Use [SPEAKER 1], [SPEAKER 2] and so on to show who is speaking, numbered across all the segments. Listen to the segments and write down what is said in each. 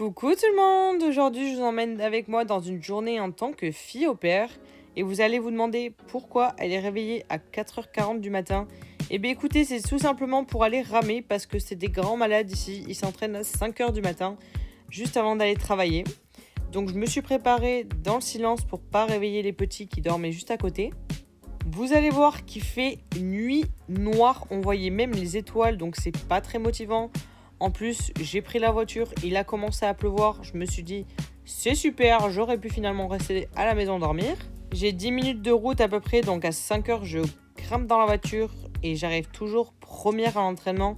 [SPEAKER 1] Coucou tout le monde! Aujourd'hui, je vous emmène avec moi dans une journée en tant que fille au père. Et vous allez vous demander pourquoi elle est réveillée à 4h40 du matin. Eh bien écoutez, c'est tout simplement pour aller ramer parce que c'est des grands malades ici. Ils s'entraînent à 5h du matin, juste avant d'aller travailler. Donc je me suis préparée dans le silence pour pas réveiller les petits qui dormaient juste à côté. Vous allez voir qu'il fait nuit noire, on voyait même les étoiles, donc c'est pas très motivant. En plus, j'ai pris la voiture, il a commencé à pleuvoir, je me suis dit c'est super, j'aurais pu finalement rester à la maison dormir. J'ai 10 minutes de route à peu près, donc à 5h je grimpe dans la voiture et j'arrive toujours première à l'entraînement.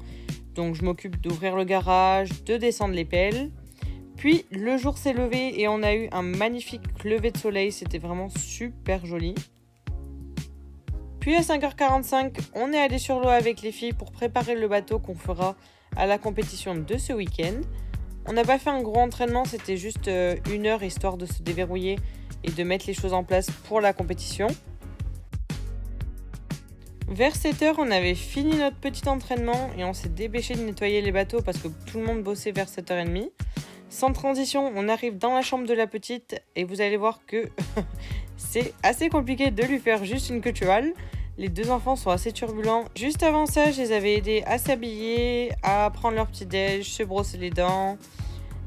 [SPEAKER 1] Donc je m'occupe d'ouvrir le garage, de descendre les pelles. Puis le jour s'est levé et on a eu un magnifique lever de soleil, c'était vraiment super joli. Puis à 5h45, on est allé sur l'eau avec les filles pour préparer le bateau qu'on fera à la compétition de ce week-end. On n'a pas fait un gros entraînement, c'était juste 1 heure histoire de se déverrouiller et de mettre les choses en place pour la compétition. Vers 7h, on avait fini notre petit entraînement et on s'est dépêché de nettoyer les bateaux parce que tout le monde bossait vers 7h30. Sans transition, on arrive dans la chambre de la petite et vous allez voir que c'est assez compliqué de lui faire juste une queue de cheval. Les deux enfants sont assez turbulents. Juste avant ça, je les avais aidés à s'habiller, à prendre leur petit déj, se brosser les dents,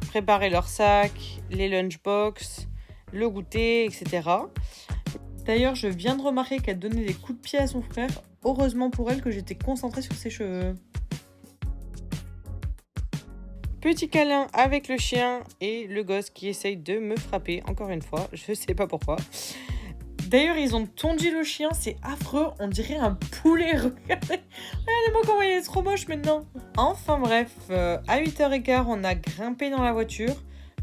[SPEAKER 1] préparer leur sac, les lunchbox, le goûter, etc. D'ailleurs, je viens de remarquer qu'elle donnait des coups de pied à son frère. Heureusement pour elle que j'étais concentrée sur ses cheveux. Petit câlin avec le chien et le gosse qui essaye de me frapper, encore une fois, je sais pas pourquoi. D'ailleurs, ils ont tondu le chien, c'est affreux, on dirait un poulet, regardez. Regardez-moi comment il est trop moche maintenant. Enfin bref, à 8h15, on a grimpé dans la voiture.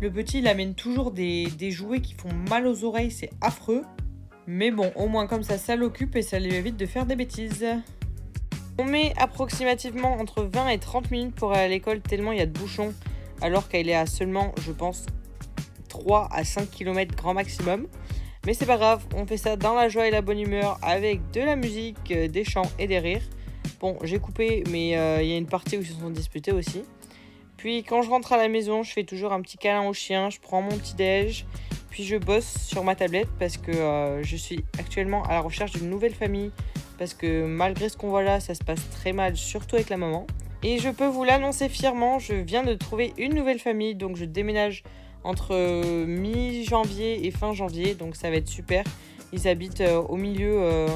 [SPEAKER 1] Le petit, il amène toujours des jouets qui font mal aux oreilles, c'est affreux. Mais bon, au moins comme ça l'occupe et ça lui évite de faire des bêtises. On met approximativement entre 20 et 30 minutes pour aller à l'école tellement il y a de bouchons, alors qu'elle est à seulement, je pense, 3 à 5 km grand maximum. Mais c'est pas grave, on fait ça dans la joie et la bonne humeur avec de la musique, des chants et des rires. Bon, j'ai coupé, mais il y a une partie où ils se sont disputés aussi. Puis quand je rentre à la maison, je fais toujours un petit câlin au chien, je prends mon petit déj, puis je bosse sur ma tablette parce que je suis actuellement à la recherche d'une nouvelle famille. Parce que malgré ce qu'on voit là, ça se passe très mal, surtout avec la maman. Et je peux vous l'annoncer fièrement, je viens de trouver une nouvelle famille, donc je déménage entre mi-janvier et fin janvier, donc ça va être super. Ils habitent au milieu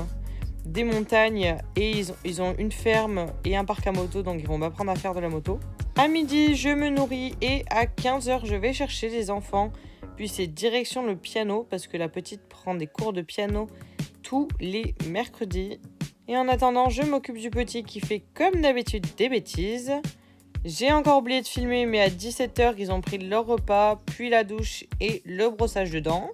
[SPEAKER 1] des montagnes et ils ont une ferme et un parc à moto, donc ils vont m'apprendre à faire de la moto. À midi, je me nourris et à 15h, je vais chercher les enfants. Puis c'est direction le piano parce que la petite prend des cours de piano tous les mercredis. Et en attendant, je m'occupe du petit qui fait comme d'habitude des bêtises. J'ai encore oublié de filmer, mais à 17h, ils ont pris leur repas, puis la douche et le brossage de dents.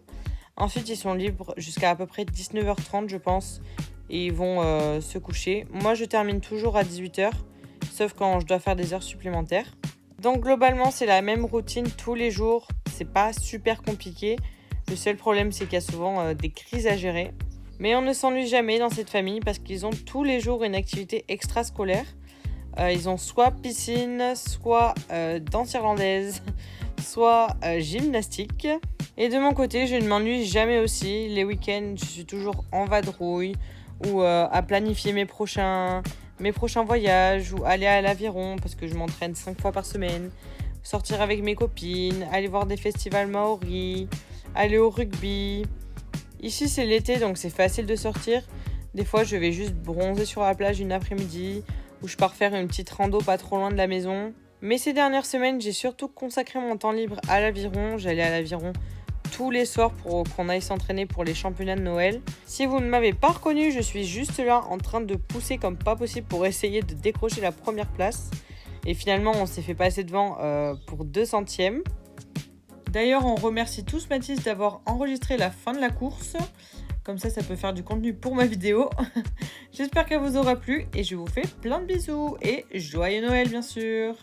[SPEAKER 1] Ensuite, ils sont libres jusqu'à à peu près 19h30, je pense, et ils vont se coucher. Moi, je termine toujours à 18h, sauf quand je dois faire des heures supplémentaires. Donc globalement, c'est la même routine tous les jours. C'est pas super compliqué. Le seul problème, c'est qu'il y a souvent des crises à gérer. Mais on ne s'ennuie jamais dans cette famille parce qu'ils ont tous les jours une activité extrascolaire. Ils ont soit piscine, soit danse irlandaise, soit gymnastique. Et de mon côté, je ne m'ennuie jamais aussi. Les week-ends, je suis toujours en vadrouille ou à planifier mes prochains voyages ou aller à l'aviron parce que je m'entraîne 5 fois par semaine. Sortir avec mes copines, aller voir des festivals maoris, aller au rugby. Ici, c'est l'été, donc c'est facile de sortir. Des fois, je vais juste bronzer sur la plage une après-midi ou je pars faire une petite rando pas trop loin de la maison. Mais ces dernières semaines, j'ai surtout consacré mon temps libre à l'aviron. J'allais à l'aviron tous les soirs pour qu'on aille s'entraîner pour les championnats de Noël. Si vous ne m'avez pas reconnu, je suis juste là en train de pousser comme pas possible pour essayer de décrocher la première place. Et finalement, on s'est fait passer devant pour 2 centièmes. D'ailleurs, on remercie tous Mathis d'avoir enregistré la fin de la course. Comme ça peut faire du contenu pour ma vidéo. J'espère qu'elle vous aura plu et je vous fais plein de bisous et joyeux Noël bien sûr.